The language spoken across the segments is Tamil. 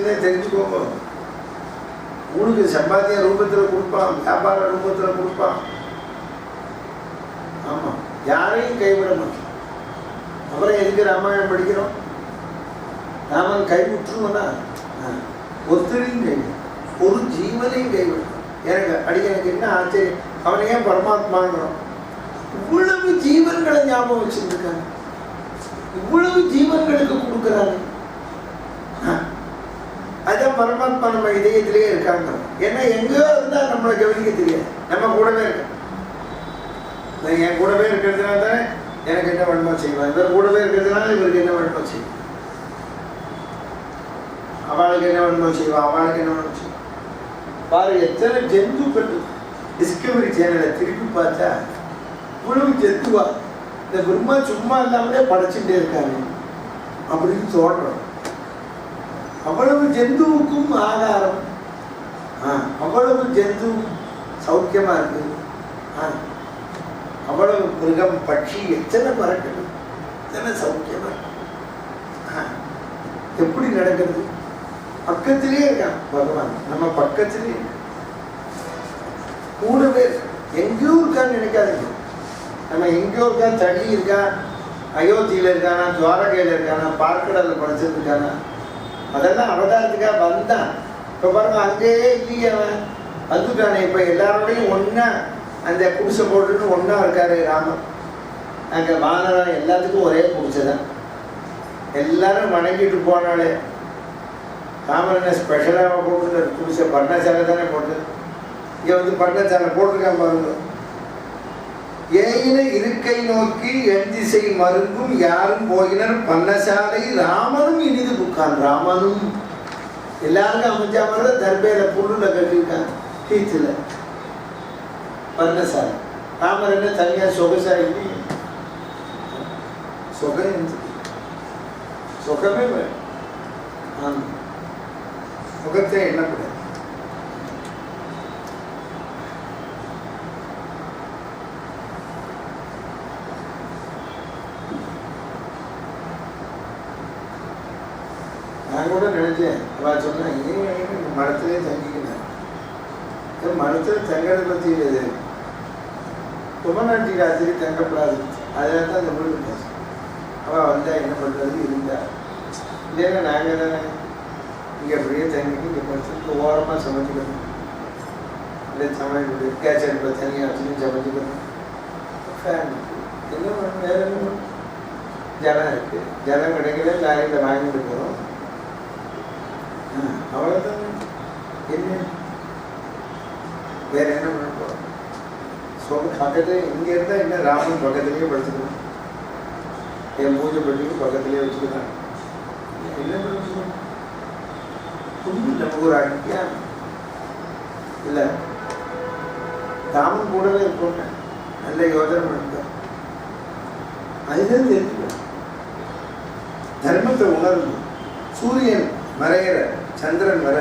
இருக்குன்னே தெரிஞ்சுக்கோங்க. உங்களுக்கு சம்பாத்திய ரூபத்தில் கொடுப்பான், வியாபார ரூபத்தில் கொடுப்பான். ஆமாம், யாரையும் கைவிட மாட்டோம். அப்புறம் எதுக்கு ராமாயணம் படிக்கிறோம்? ராமன் கைவிட்டுருவோன்னா ஒருத்தரையும் கைவிடும், ஒரு ஜீவனையும் கைவிடும். எனக்கு என்ன ஆச்சரியம், அவனை ஏன் பரமாத்மாங்கிறோம்? இவ்வளவு ஜீவன்களை ஞாபகம் வச்சுருக்காங்க, இவ்வளவு ஜீவன்களுக்கு கொடுக்குறாங்க. அதான் பரமாத்மா நம்ம இதயத்திலேயே இருக்காங்க. ஏன்னா எங்கேயோ இருந்தால் நம்மளை கவனிக்க தெரியாது, நம்ம கூடவே இருக்க. என் கூடவே இருக்கிறதுனால தானே எனக்கு என்ன வேணுமோ செய்வான், இவர் கூடவே இருக்கிறதுனால இவருக்கு என்ன வேணுமோ செய்வான், அவளுக்கு என்ன வேணுமோ செய்வான், அவளுக்கு என்ன வேணுமோ செய்வான். பாரு எத்தனை ஜந்துக்கள். டிஸ்கவரி சேனலை திருப்பி பார்த்தா இவ்வளவு ஜந்துவா. இந்த பிரம்மா சும்மா இல்லாமலே படைச்சுட்டே இருக்காங்க அப்படின்னு தோன்றோம். அவ்வளவு ஜந்துவுக்கும் ஆகாரம், அவ்வளவு ஜந்து சௌக்கியமா இருக்கு. அவ்வளவு மிருகம் பட்சி எத்தனை பறக்குது, எத்தனை சௌக்கியமா எப்படி நடக்கிறது. பக்கத்திலே இருக்கான் பகவான், நம்ம பக்கத்திலே கூடவே எங்கேயோ இருக்கான்னு நினைக்காதீங்க. நம்ம எங்கேயோ இருக்கா, தள்ளி இருக்கா, அயோத்தியில இருக்கானா, துவாரகையில இருக்கானா, பார்க்கடல படிச்சிருக்கானா, அதெல்லாம் அவதாரத்துக்காக வந்தான். இப்ப பாருங்க அங்கேயே இல்லையே, அவன் வந்துட்டானே. இப்ப எல்லாரோடையும் ஒன்னா அந்த குடிசை போட்டுன்னு ஒன்னா இருக்காரு ராமன். அங்க வானரம் எல்லாத்துக்கும் ஒரே குடிசைதான், எல்லாரும் வணங்கிட்டு போனாலே. ராமன் என்ன ஸ்பெஷலாக போட்டு குடிசை பர்ணசாலை தானே போட்டு, இங்க வந்து பர்ணசாலை போட்டிருக்கான் பாருங்க. ஏயின இருக்கை நோக்கி என் திசை மருங்கும் யாரும் போயினர் பன்னசாலை ராமனும் இனிது புக்கான். ராமனும் எல்லாருக்கும் அமைஞ்சா மாதிரி தர்பையில புல்லுல கட்டியிருக்காங்க, கீத்துல பர்ணசாலை. ராமர் என்ன தனியா சொகசா இல்லையே, சொகமே முகத்தை எண்ணக்கூடாது. நான் கூட நினைச்சேன், அவள் சொன்னா ஏன் மரத்திலே தங்கிக்கிறேன். மரத்தில் தங்கதை பற்றி இது குமநாட்டி ராத்திரி தங்கப்படாது, அதில் தான் அந்த வீடு பேச. அவள் வந்தா என்ன பண்ணுறது, இருந்தா இல்லைன்னா நாங்கள் தானே இங்கே அப்படியே தங்கிட்டு இங்கே படுத்துட்டு ஓரமாக சமைச்சிக்கணும். இல்லை சமையல் கேஸ் அடுப்பில் தனியாக வச்சுன்னு சமைச்சிக்கணும். ஃபேன் என்ன பண்ணணும், வேறு என்ன பண்ணணும். ஜலம் இருக்குது, ஜலம் கிடைக்கல, லாரியில் வாங்கிட்டு போகிறோம். அவ்வளோதான். என்ன வேற என்ன பண்ண போகிறோம். பக்கத்துல இங்கே இருந்தால் என்ன, ராமன் பக்கத்துலேயே படுத்துக்கணும், என் பூஜை பண்ணிட்டு பக்கத்துலேயே வச்சுக்கலாம். என்ன பண்ண நமக்கு ஒரு அடியா இல்லை. ராமன் கூடவே இருக்கோங்க, நல்ல யோஜனை பண்ணுங்க. அதுதான் தெரிஞ்சுக்கணும், தர்மத்தை உணர்ந்து. சூரியன் மறைகிற, சந்திரன் வர,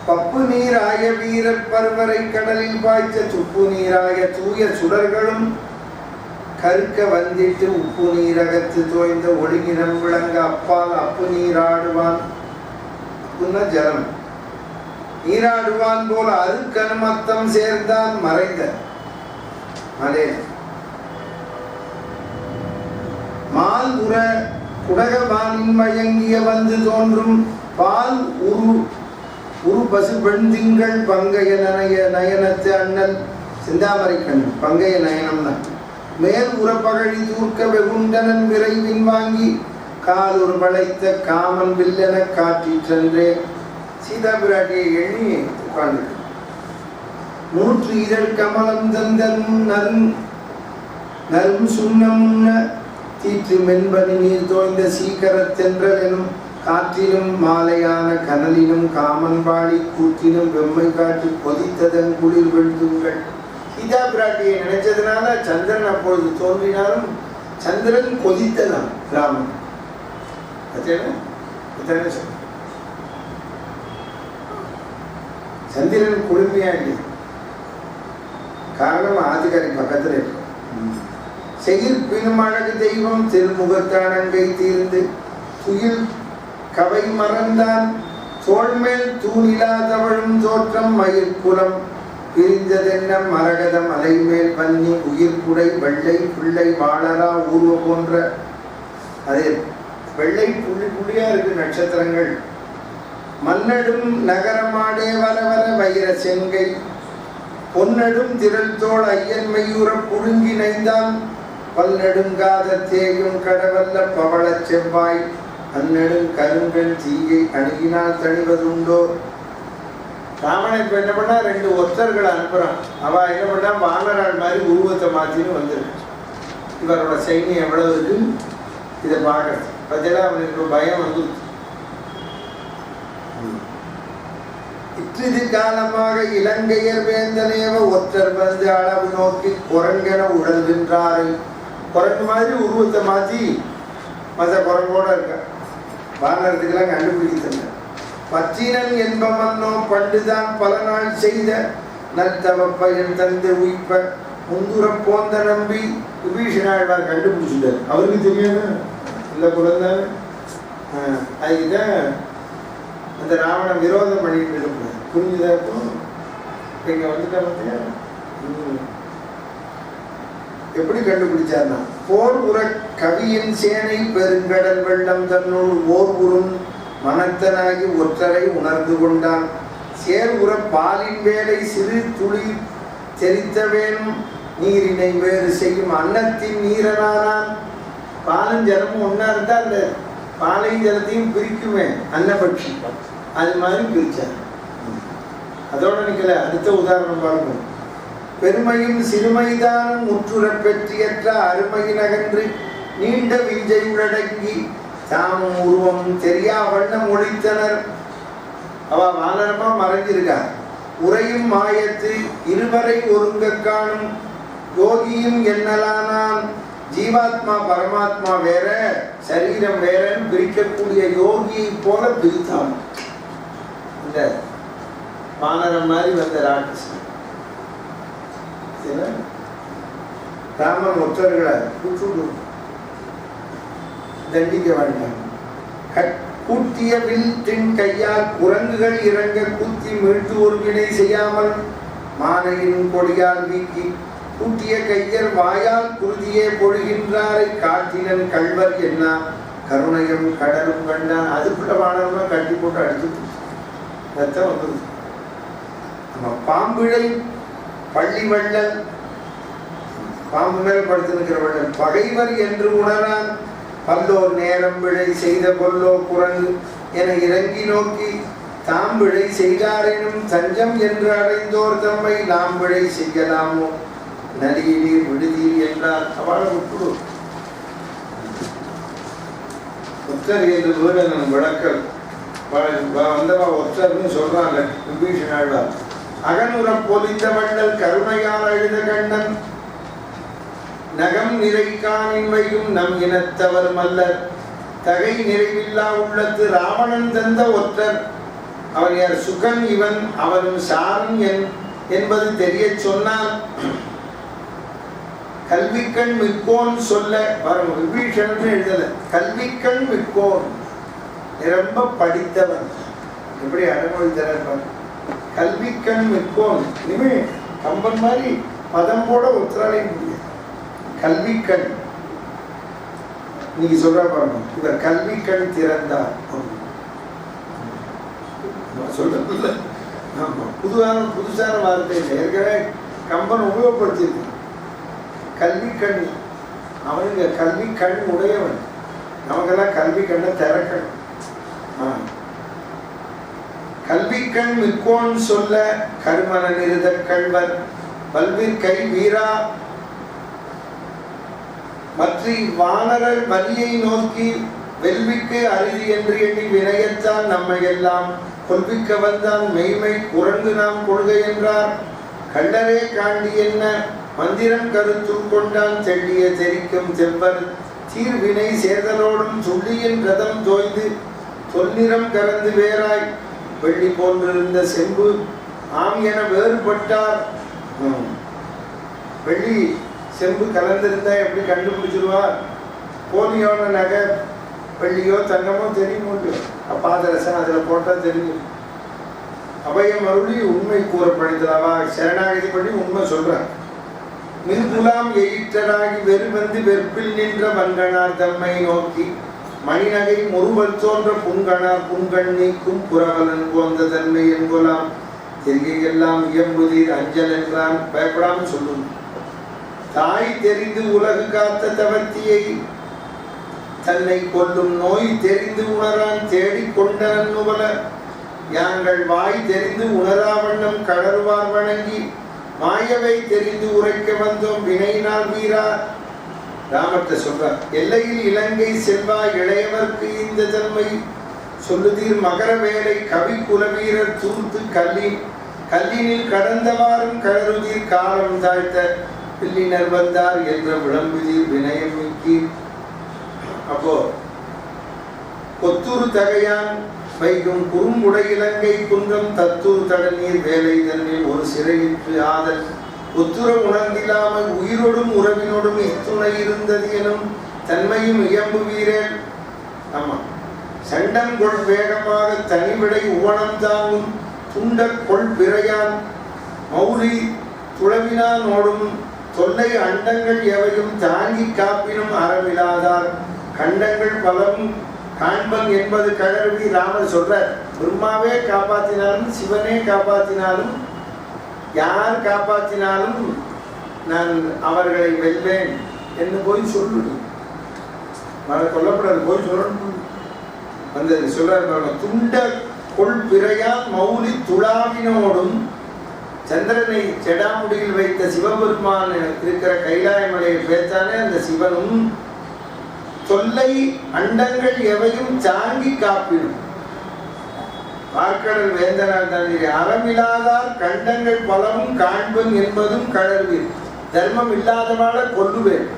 பப்பு நீராய வீரர் பர்வரை கடலில் பாய்ச்ச துப்பு நீராய தூய சுடர்களும் கருக்க வந்திட்டு உப்பு நீரகத்து தோய்ந்த ஒழுங்கினம் விளங்க அப்பால் அப்பு நீராடுவான். அப்புன்னா ஜலம். நீராடுவான் போல அருக்கனுமத்தம் சேர்ந்தான் மறைந்த மலே மால் உற குடகவானின் மயங்கிய வந்து தோன்றும் பால் உரு பசு பெண் திங்கள் பங்கைய நயனத்து அண்ணல் சிந்தாமரை கண் பங்கைய நயனம்னா மேல் உரப்பகழி தூர்க்க வெகுண்டனன் விரைவின் வாங்கி கால் ஒரு பழைத்த காமன் வில்லென காட்டி சென்றே. சீதா பிராட்டியை எண்ணி உட்கார்ந்து 100 இதழ் கமலம் தந்தன் நரும் சுண்ணம் தீற்று மென்பனி நீர் தோய்ந்த சீக்கரத்தென்றல் எனும் காற்றிலும் மாலையான கனலிலும் காமன் பாடி கூற்றினும் வெம்மை காற்று கொதித்ததன் குளிர் வெழுதுங்கள். சீதா பிராட்டியை நினைச்சதுனால சந்திரன் அப்பொழுது தோன்றினாலும் சந்திரன் கொதித்ததான் ராமன். சந்திரன் குளிர்மையா இல்லையா? காரணம் ஆதிகாரி பக்கத்துல இருக்கு. செயில் பினும் அழகு தெய்வம் திருமுகத்தானங்கை தீர்ந்து துயில் கவை மறந்தான் தோள்மேல் தூணிலாதவழும் தோற்றம் மயிர்குலம் பிரிந்ததென்ன மரகதம் அலைமேல் பன்னி உயிர்குடை வெள்ளை பிள்ளை வாழரா ஊர்வ போன்ற அதே வெள்ளை புள்ளி புள்ளியா இருக்கு நட்சத்திரங்கள். மன்னடும் நகரமாடே வர வர வைர செங்கை பொன்னடும் திரள் தோள் ஐயன் மையூர புழுங்கி நைந்தான் பல்நடுங்காத தேயும் கடவல்ல பவள செவ்வாய் அந்நடும் கருங்கன் தீயை அணுகினால் தணிவதுண்டோ. ராமனை இப்ப என்ன பண்ணா 2 ஒற்றர்களை அனுப்புறான். அவ என்ன பண்ணா வானராள் மாதிரி உருவத்தை மாத்தின்னு வந்துருக்கு. இவரோட சைன்யம் எவ்வளவு இருக்கு இதை பார்க்கறது பார்த்தா அவனுக்கு பயம் வந்துருக்கு. இற்றிது காலமாக இலங்கையர் வேந்தனேவ ஒற்றர் வந்து அளவு நோக்கி குரங்கென உழல்கின்றாரை. குரங்கு மாதிரி உருவத்தை மாற்றி மற்ற குரங்கோட இருக்க வானரத்துக்கெல்லாம் கண்டுபிடிக்க பச்சினன் என்பவனோ பண்டுதான் பல நாள் செய்த நல்தவ பயன் தந்து உயிப்ப முந்துரம் போந்த நம்பி விபீஷணாழ்வார் கண்டுபிடிச்சிட்டார். அவருக்கு தெரியாது இல்லை குழந்தை. அதுக்குதான் அந்த ராவணன் விரோதம் பண்ணிட்டு இருக்க புரிஞ்சுதா? இப்போ இங்கே வந்துட்டா எப்படி கண்டுபிடிச்சார்னா போர் உற கவியின் சேனை பெருங்கடல் வெள்ளம் தன்னுள் ஓர் உறும் மனத்தனாகி ஒற்றரை உணர்ந்து கொண்டான். சேர் உற பாலின் வேலை சிறு துளி தெரித்த வேணும் நீரினை வேறு செய்யும் அன்னத்தின் நீரனானான். பாலும் ஜலமும் ஒன்னா இருந்தா அந்த பாலையும் ஜலத்தையும் பிரிக்குமே அன்னபட்சி, அது மாதிரி பிரிச்சார். அதோட நிக்கல. அடுத்த உதாரணம் பாருங்க. பெருமையும் சிறுமைதானும் முற்றுற பெற்றியற்ற அருமையின் அகன்று நீண்ட விஞ்சை உள்ளடங்கி தாமும் உருவம் தெரியா வண்ணம் ஒழித்தனர். அவ வானரமா மறைஞ்சிருக்கா. உரையும் மாயத்து இருவரை ஒருங்க காணும் யோகியும் என்னலானான். ஜீவாத்மா பரமாத்மா வேற சரீரம் வேறன்னு பிரிக்கக்கூடிய யோகியை போல பிரித்தான். இந்த வானரம் மாதிரி வந்த ராட்சசன் ராமன் ஒற்றர்களை தண்டிக்க வேண்டாம். கூட்டிய வில் தின் கையால் குரங்குகள் இறங்க கூத்தி மீட்டு ஒரு வினை செய்யாமல் மானையின் கொடியால் வீக்கி கூட்டிய கையர் வாயால் குருதியே பொழுகின்றாரை காட்டினன் கள்வர் என்ன கருணையம் கடலும் கண்டான். அதுக்குள்ள வானரமா கட்டி போட்டு அடிச்சு ரத்தம் வந்தது. நம்ம பாம்பிழை பள்ளி வள்ளல் பாம்பு மேல் படுத்திருக்கிற வள்ளல் பகைவர் என்று உணரான். பல்லோர் நேரம் விழை செய்த கொல்லோ குரங்கு என இறங்கி நோக்கி தாம் விழை செய்தாரேனும் தஞ்சம் என்று அடைந்தோர் தம்மை நாம் விழை செய்யலாமோ நலியிலீர் விடுதீர் என்றார். அவளை விட்டுடு. ஒற்றர் என்று வீரன் விளக்கல் வந்தவா ஒற்றர்னு சொல்றாங்க விபீஷணாழ்வார். அகனுற பொலிந்த வள்ளல் கருணையால் அழுத கண்ணன் நகம் நிறைக்கானின்மையும் நம் இனத்தவர் மல்லர் தகை நிறைவில்லா உள்ளத்து ராவணன் தந்த ஒற்றர். அவன் யார்? சுகன் இவன் அவனும் சாரன் என்பது தெரிய சொன்னான். கல்விக்கண் மிக்கோன் சொல்ல வரும் விபீஷணன் எழுதல. கல்விக்கண் மிக்கோன் ரொம்ப படித்தவன். எப்படி அடமொழி தர கல்விக்கண் மிக்கோன். இனிமே கம்பன் மாதிரி பதம் போட ஒற்றாலே முடியாது. கல்விக்கண் நீங்க சொல்ற பாருங்க. இவர் கல்விக்கண் திறந்தார் சொல்ல புதுசான வார்த்தை இல்லை. ஏற்கனவே கம்பன் உபயோகப்படுத்தியிருக்கு. கல்விக்கண். அவனுங்க கல்வி கண் உடையவன். நமக்கெல்லாம் கல்வி கண்ணை திறக்கணும். கல்விக்கண் மிக்கோன் சொல்ல கருமன நிறுத கள்வர் பல்விற் கை வீரா மற்ற வானரர் வலியை நோக்கி வெல்விக்கு அருதி என்று எண்ணி வினயத்தான் நம்மை எல்லாம் கொல்விக்க வந்தான் மெய்மை குரங்கு நாம் கொள்கை என்றார். கண்டரே காண்டி என்ன மந்திரம் கருத்துள் கொண்டான் தெள்ளிய தெரிக்கும் செவ்வர் தீர்வினை சேர்தலோடும் சொல்லியின் ரதம் தோய்ந்து தொல்நிறம் கலந்து வேறாய் வெள்ளி போன்றிருந்த செம்பு ஆம் என வேறுபட்டார். வெள்ளி செம்பு கலந்திருந்தா எப்படி கண்டுபிடிச்சிருவார்? போலியான நகை வெள்ளியோ தங்கமோ தெரியும் இல்லையோ, பாதரசம் அதில் போட்டால் தெரியும். அபயம் அருளி உண்மை கூறப்படுத்தலாவா சரணாகதி பண்ணி உண்மை சொல்றார். மிருகுலாம் எயிற்றராகி வெறுவந்து வெற்பில் நின்ற வங்கனார் தம்மை நோக்கி மணிநகை முருவல் தோன்ற புன்கணார் புன்கண் நீக்கும் புறவலன் போந்த தன்மை என்போலாம் தெரிகையெல்லாம் இயம்புதீர் அஞ்சல் என்றான். பயப்படாமல் சொல்லும். தாய் தெரிந்து உலகு காத்த தவத்தியை தன்னை கொல்லும் நோய் தெரிந்து உணரான் தேடிக் கொண்டனன் நுவல யாங்கள் வாய் தெரிந்து உணராவண்ணம் கடறுவார் வணங்கி மாயவை தெரிந்து உரைக்க வந்தோம் வினையினால் வீரா. ராமர்கிட்ட சொல்றார், எல்லையில் இலங்கை செல்வா இளையவர்க்கு இந்த தன்மை சொல்லுதீர் மகர வேலை கவி குலவீரர் தூர்த்து கல்லினில் கடந்தவாறும் கழறுதீர் காலம் தாழ்த்த பில்லினர் வந்தார் என்ற விளம்புதீர் வினயம் மிக்கீர். அப்போ கொத்தூர் தகையான் வைகும் குறும்புடை இலங்கை குன்றம் தத்தூர் தடநீர் வேலை தன்னில் ஒரு சிறையிற்று ஆதல் ஒத்துர உணர்ந்தில்லாமல் உயிரோடும் உறவினோடும் இத்துணை இருந்தது எனும் தன்மையும் இயம்பு வீரன். ஆமா, சண்டம் கொள் வேகமாக தனிவிடை உவனம் தாங்கும் துண்ட கொள் பிறையான் மௌலி துளவினான் ஓடும் தொல்லை அண்டங்கள் எவையும் தாங்கி காப்பினும் அறமில்லாதார் கண்டங்கள் பலவும் காண்பன் என்பது கழறி. ராமர் சொல்றார், பிரம்மாவே காப்பாற்றினாலும் சிவனே காப்பாற்றினாலும் யார் காப்பாற்றினாலும் நான் அவர்களை வெல்வேன் என்று போய் சொல்லு. மழை கொல்லப்படாது, போய் சொல்லணும் வந்தது சொல்றாரு. துண்ட கொள் பிறையான் மௌலி துளாவினோடும் சந்திரனை செடாமுடியில் வைத்த சிவபெருமான் இருக்கிற கைலாய மலையை பேச்சானே அந்த சிவனும் தொல்லை அண்டங்கள் எவையும் தாங்கி காப்பிடும். பார்க்கடல் வேந்தனார் தண்ணீர் அறமில்லாதார் கண்டங்கள் பலவும் காண்பன் என்பதும் கழறுவீர். தர்மம் இல்லாதவாட கொல்லுவேன்.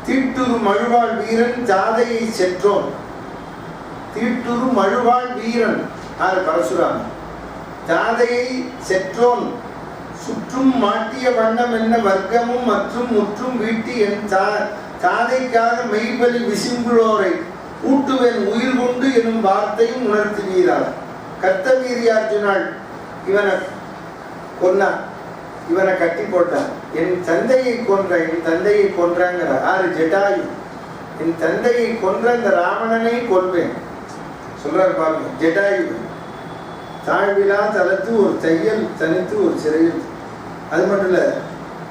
தீட்டுரு மழுவாள் வீரன் தாதையை செற்றோன். தீட்டுரு மழுவாள் வீரன் ஆறு பரசுராமன். தாதையை செற்றோன் சுற்றும் மாட்டிய வண்ணம் என்ன வர்க்கமும் மற்றும் முற்றும் வீட்டி என் தாதைக்காக மெய்பலி விசும்புளோரை ஊட்டுவேன் உயிர் கொண்டு எனும் வார்த்தையும் உணர்த்துவீரார். கர்த்தவீரியார்ஜுனாள் இவனை கொன்னான், இவனை கட்டி போட்டான். என் தந்தையை கொன்ற, என் தந்தையை கொன்றாங்கிற ஆறு ஜட்டாயு. என் தந்தையை கொன்ற இந்த ராவணனை கொல்வேன் சொல்றாரு பாருங்க. ஜட்டாயு தாழ்விழா தளத்து ஒரு தையல் தனித்து ஒரு சிறையில். அது மட்டும் இல்ல,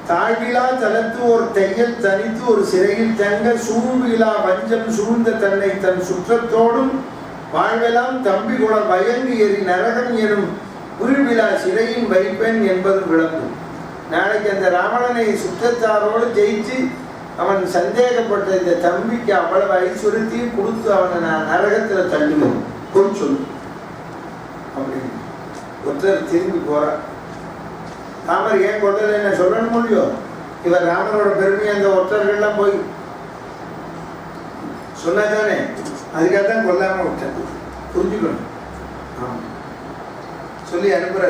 தாழ்விழா தளத்து ஒரு தையல் தனித்து ஒரு சிறையில் தங்க சூழ்விழா வஞ்சம் சூழ்ந்த தன்னை தன் சுற்றத்தோடும் வாழ்வெல்லாம் தம்பி குல பயங்கு எரி நரகம் எனும் உருவிழா சிறையின் வைப்பேன் என்பது விளங்கும். நாளைக்கு அந்த ராவணனை சுற்றத்தாரோடு ஜெயிச்சு அவன் சந்தேகப்பட்ட இந்த தம்பிக்கு அவ்வளவு ஐஸ்வரத்தையும் கொடுத்து அவனை நான் நரகத்துல தள்ளுவேன் கொண்டு சொல்லு அப்படின்னு ஒருத்தர் திரும்பி போறார். ராமர் ஏன் கொண்டது என்ன சொல்லணும் முடியும்? இவர் ராமரோட பெருமையை அந்த ஒற்றர்கள்லாம் போய் சொன்னதானே, அதுக்காகத்தான் கொல்லாம விட்டேன். புரிஞ்சுக்கணும். சொல்லி அனுப்புற,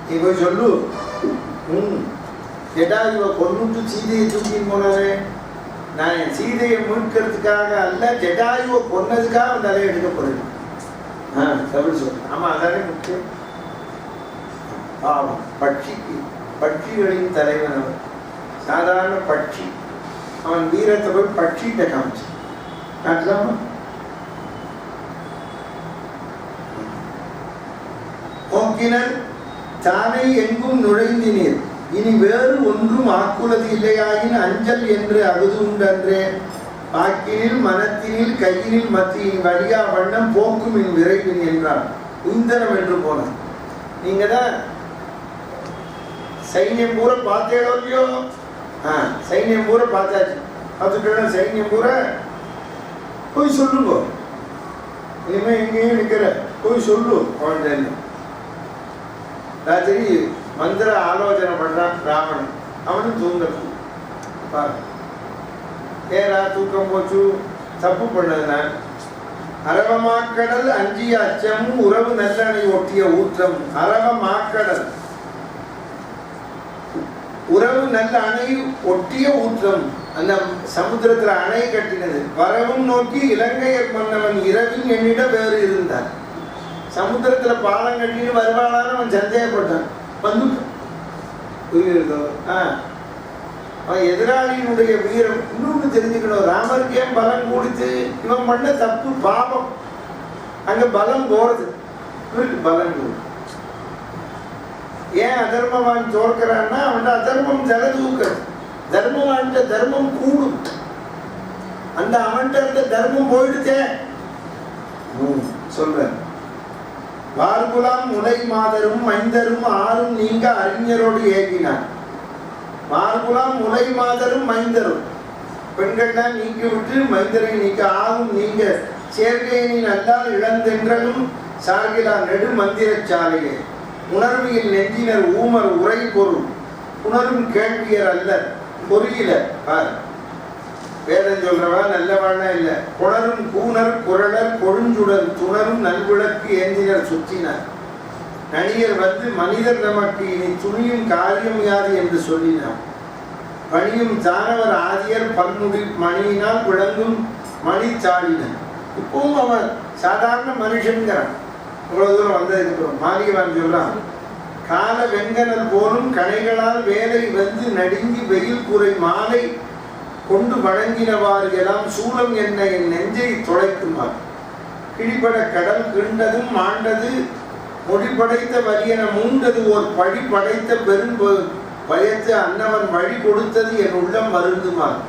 நீ போய் சொல்லு. கேட்டா இவ கொண்டுட்டு சீதையை தூக்கின்னு போனவே, நான் என் சீதையை மீட்கிறதுக்காக அல்ல, ஜடாயுவை கொன்னதுக்காக தலையை எடுக்க போறேன். தமிழ் சொல்றேன். ஆமா, அதானே முக்கியம். ஆமாம், பட்சிக்கு பட்சிகளின் தலைவன் அவன். சாதாரண பட்சி. அவன் வீரத்தை போய் பட்சிகிட்ட காமிச்சு காட்டலாமா? நோக்கினர் தானே எங்கும் நுழைந்தினீர் இனி வேறு ஒன்றும் ஆக்குலது இல்லையாயின் அஞ்சல் என்று அகுது உண்டன்றே ஆக்கினில் மனத்தினில் கையினில் மத்தியின் வழியா வண்ணம் போக்கும் என் விரைவின் என்றான். உந்தனம் என்று போனான். நீங்க தான் சைன்யம் பூரா பார்த்தேடோ இல்லையோ? சைன்யம் பூரா பார்த்தாச்சு. பார்த்துட்டு சைன்யம் பூரா போய் சொல்லுங்க. இனிமே எங்கேயும் நிற்கிற போய் சொல்லு அவன். ராத்திரி மந்திர ஆலோசனை பண்றான் ராவணன். அவனும் தூங்கணும். பாரு, ஏரா தூக்கம் போச்சு, தப்பு பண்ணதுனா அரவ மாக்கடல் அஞ்சிய அச்சமும் உறவு நல்லணை ஒட்டிய ஊற்றம். அரவ மாக்கடல் உறவு நல்ல அணை ஒட்டிய ஊற்றம். அந்த சமுத்திரத்துல அணை கட்டினது. வரவும் நோக்கி இலங்கையர் மன்னவன் இரவின் என்னிட வேறு இருந்தான். சமுத்திரத்துல பாலம் கட்டின்னு வருவாளான்னு அவன் சந்தேகப்பட்டான். வந்துட்டான். புரியுதோ? அவன் எதிராளியினுடைய வீரம். இன்னொன்று தெரிஞ்சுக்கணும், ராமருக்கு ஏன் பலம் கொடுத்து? இவன் பண்ண தப்பு பாவம். அங்க பலம் போறது, இவருக்கு பலம் கூடும். ஏன் அதர்மவான் தோற்கிறான்னா அவன் அதர்மம் ஜல தூக்கிறது. தர்மவான்கிட்ட தர்மம் கூடும். அந்த அவன்கிட்ட இருந்த தர்மம் போயிடுச்சே. சொல்ற வார்குலாம் முலை மாதரும் மைந்தரும் ஆறும் நீங்க அறிஞரோடு ஏகினான். வார்குலாம் முலை மாதரும் மைந்தரும், பெண்கள்லாம் நீக்கி விட்டு மைந்தரை நீக்க ஆகும் நீங்க சேர்க்கையினின் அல்லால் இழந்தென்றலும் சார்கிலா நெடு மந்திர சாலையே உணர்வியில் நெஞ்சினர் ஊமர் உரை பொருள் உணரும் கேள்வியர் அல்ல பொறியில. வேதம் சொல்றவா நல்லவாழ்னா இல்ல. குணரும் கூணர் குரலர் கொழுஞ்சுடர் துணரும் நல்விளக்கு ஏந்தினர் சுற்றினார். நடிகர் வந்து மனிதர் நமக்கு இனி துணியும் காரியம் யாது என்று சொல்லினார். பணியும் தானவர் ஆதியர் பன்முடி மணியினால் விளங்கும் மணி சாடினார். இப்பவும் அவன் சாதாரண மனுஷன்கிறான். இவ்வளவு தூரம் வந்ததுக்கு மாரியவன் சொல்றான், கால வெங்கனல் போலும் கணைகளால் வேலை வந்து நடுங்கி வெயில் கூரை மாலை கொண்டு வழங்கினவாறு எல்லாம் சூலம் என்ன என் நெஞ்சை தொலைக்குமார். கிழிபட கடல் கிண்டதும் மாண்டது மொழிபடைத்த வரியன மூண்டது ஓர் பழி படைத்த பெரும் பயத்து அன்னவன் வழி கொடுத்தது என் உள்ளம் மருந்துமார்.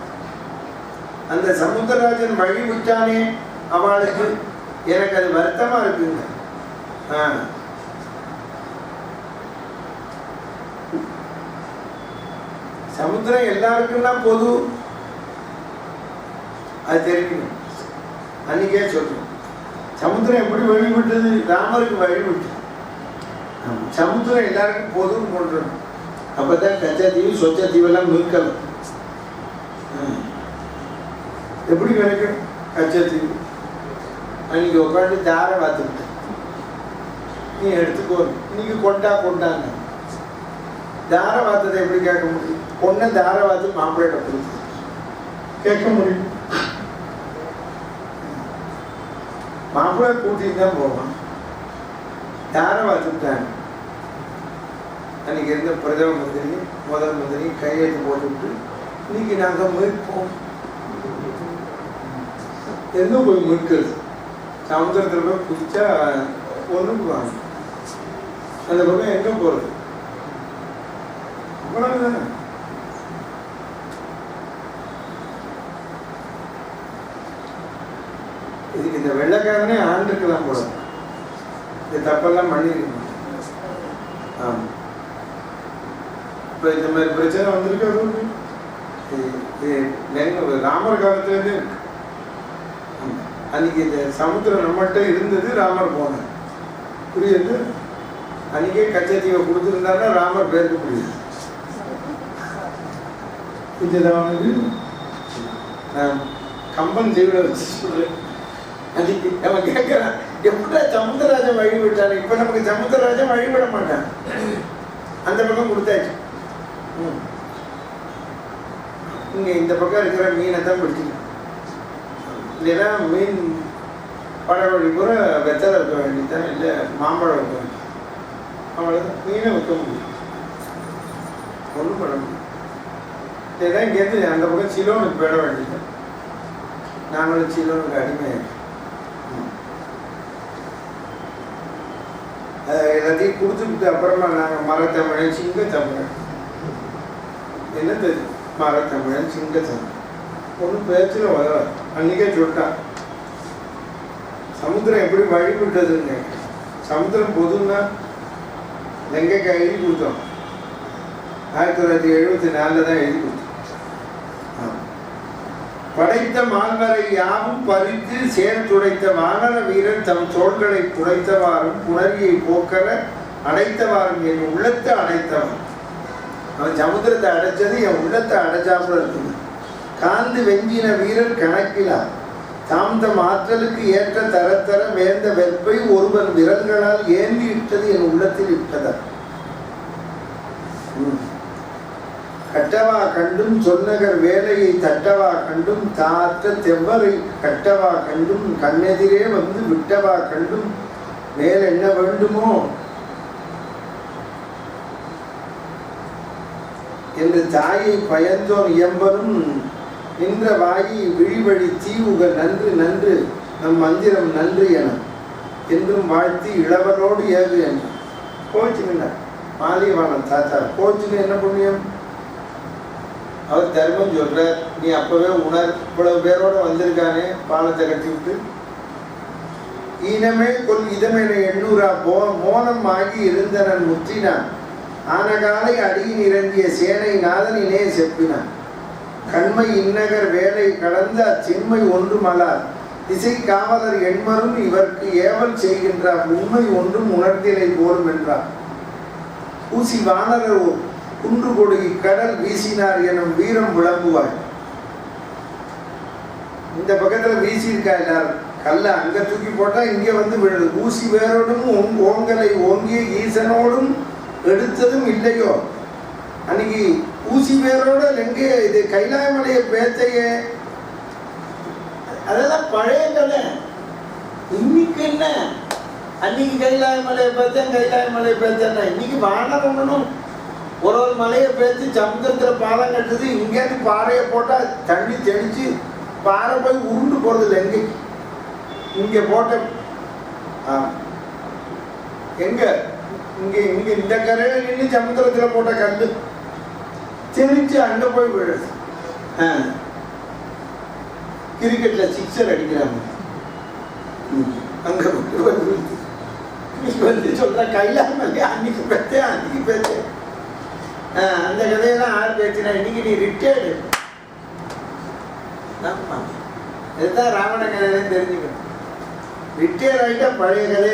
அந்த சமுத்திரராஜன் வழி விட்டானே அவளுக்கு, எனக்கு அது வருத்தமா இருக்குங்க. சமுத்திரம் எல்லாருக்கும் தான் பொது, அது தெரியும். அன்னைக்கே சொல்றோம், சமுத்திரம் எப்படி வழிவிட்டது? ராமருக்கு வழிவிட்டு. சமுத்திரம் எல்லாருக்கும் பொதுன்னு கொண்டு அப்பதான் கச்சா தீவு சொச்ச தீவெல்லாம் மீட்கலாம். எப்படி கிடைக்கும் கச்சா தீவு? அன்னைக்கு உட்காந்து தார பார்த்துக்கிட்டு நீ எடுத்துக்கோ, இன்னைக்கு கொண்டாங்க. தார வார்த்ததை எப்படி கேட்க முடியும்? பொண்ணை தார வார்த்து மாப்பிள்ளையிட கொடுத்து கேட்க முடியும்? மாப்பிள்ளை கூட்டிட்டு தான் போவான். தார வார்த்துட்டாங்க. அன்னைக்கு இருந்த பிரதம மந்திரி முதல் மந்திரி கையெழுத்து போட்டுவிட்டு இன்னைக்கு நாங்கள் மீட்போம். எங்க போய் மீட்கிறது? சமுத்திரத்தில் போய் குதிச்சா ஒன்றுக்குவாங்க. அந்த பக்கம் எங்க போறது? அவ்வளவுதானே. இதுக்கு இந்த வெள்ளைக்காரனே ஆண்டுக்கலாம் போல. இந்த தப்பெல்லாம் பண்ணிருக்கணும். ஆமா, இப்ப இந்த மாதிரி பிரச்சனை வந்திருக்கு. ராமர் காலத்திலேருந்து இருக்கு. அன்னைக்கு இந்த சமுத்திரம் நம்மகிட்ட இருந்தது, ராமர் போனார். புரியுது? அன்னைக்கே கச்சத்தீவை கொடுத்துருந்தாருன்னா ராமர் பேருக்கு முடியுது. கம்பன் தீவிர வச்சு சொல்றேன். அன்னைக்கு அவன் கேட்கிறான், எப்படா சமுத்திரராஜன் வழி விட்டாரு? இப்ப நமக்கு சமுத்திரராஜன் வழிவிட மாட்டான். அந்த பக்கம் கொடுத்தாச்சு. இங்க இந்த பக்கம் இருக்கிற மீனை தான் பிடிச்சிக்கலாம். இல்லைன்னா மீன் படவழி கூட வெத்தலை வைக்க வேண்டியதான், இல்லை மாம்பழம் வைக்க வேண்டியது. அவ்வளோதான், மீனை வைக்க முடியும், ஒன்றும் பண்ண முடியும். இல்லைன்னா இங்கேருந்து அந்த பக்கம் சிலோனுக்கு போயிட வேண்டியது. நாங்களும் சிலோனுக்கு அடிமையாக எல்லாத்தையும் கொடுத்துக்கிட்டு அப்புறமா நாங்கள் மரத்தமிழன் சிங்கத்தமிழன் என்ன தெரியும்? மரத்தமிழன் சிங்கத்தமிழன் ஒன்றும் பேச்சில் வர. அன்றைக்கே சொல்லிட்டான், சமுத்திரம் எப்படி வழிபட்டதுன்னு. சமுத்திரம் பொதுன்னா லங்கைக்கு எழுதி கொடுத்தோம். 1974 தான் எழுதி கொடுத்தோம். படைத்த மால்வரை யாவும் பறித்து சேர்த்துடைத்த வானர வீரர் தம் தோள்களை புடைத்தவாறும் புணரியை போக்கல அடைத்தவாறும் என் உள்ளத்தை அடைத்தவன். அவன் சமுத்திரத்தை அடைச்சது என் உள்ளத்தை அடைச்சாப்புல இருக்குது. காந்து வெஞ்சின வீரர் கணக்கிலா தாம் தம் ஆற்றலுக்கு ஏற்ற தரத்தர வேந்த வெப்பை ஒருவன் விரல்களால் ஏந்தி இட்டது என் உள்ளத்தில் இட்டதா. கட்டவா கண்டும் சொன்னகர் வேலையை தட்டவா கண்டும் தாத்த தெவ்வரை கட்டவா கண்டும் கண்ணெதிரே வந்து விட்டவா கண்டும் மேல் என்ன வேண்டுமோ என்று தாயை பயந்தோன் இயம்பனும் நின்ற வாயி விழிவழி தீவுக நன்று நன்று நம் மந்திரம் நன்று என என்றும் வாழ்த்தி இளவனோடு ஏது என்று போச்சுங்க. மாலியவானன் தாத்தா போச்சுன்னு என்ன புண்ணியம்? அவர் தர்மம் சொல்றார். நீ அப்பவே உணர், இவ்வளவு பேரோட வந்திருக்கானே பாலத்தை கட்டி விட்டு ஈனமே கொல் இதமென எண்ணூரா மோனம் ஆகி இருந்தனன் முற்றினான் ஆனகாலை அடியின் இறங்கிய சேனை நாதனினே செப்பினான் கண்மை இன்னகர் வேலை கடந்த அச்சின்மை ஒன்றும் அலார் திசை காவலர் எண்மரும் இவர்க்கு ஏவல் செய்கின்றார் உண்மை ஒன்றும் உணர்ந்திலை போலும் என்றார். ஊசி வானரர் குன்று கொடுகி கடல் வீசினார் எனும் வீரம் விளம்புவார். இந்த பக்கத்துல வீசியிருக்கா எல்லாரும் கல்ல அங்க தூக்கி போட்டா இங்க வந்து விழுது. ஊசி வேரோடும் ஓங்கலை ஓங்கிய ஈசனோடும் எடுத்ததும் இல்லையோ. அன்னைக்கு ஊசி வேரோட எங்கே இது கைலாயமலையை பேத்தையே, அதெல்லாம் பழைய கதை. இன்னைக்கு என்ன, அன்னைக்கு கைலாயமலையை பேத்தேன்னா இன்னைக்கு வானரணும் ஒரு மலையை பேத்து சமுத்திரத்துல பாலம் கட்டுது. இங்கேருந்து பாறையை போட்டா தண்ணி தெளிச்சு பாறை போய் உருண்டு போறது இல்லை. எங்க இங்க போட்ட எங்க இங்க இங்க இந்த கரையில நின்று சமுத்திரத்துல போட்ட கண்டு தெளிச்சு அங்க போய் விழுது. கிரிக்கெட்ல சிக்ஸர் அடிக்கிறாங்க, அங்க வந்து சொல்ற கைலாயமலை அன்னைக்கு பேச்சேன். அந்த கதையெல்லாம் ஆள் பேச்சுனா இன்னைக்கு நீ ரிட்டையர்டு. இதுதான் ராவண கதையில தெரிஞ்சுக்கணும். ரிட்டையர் ஆகிட்டா பழைய கதை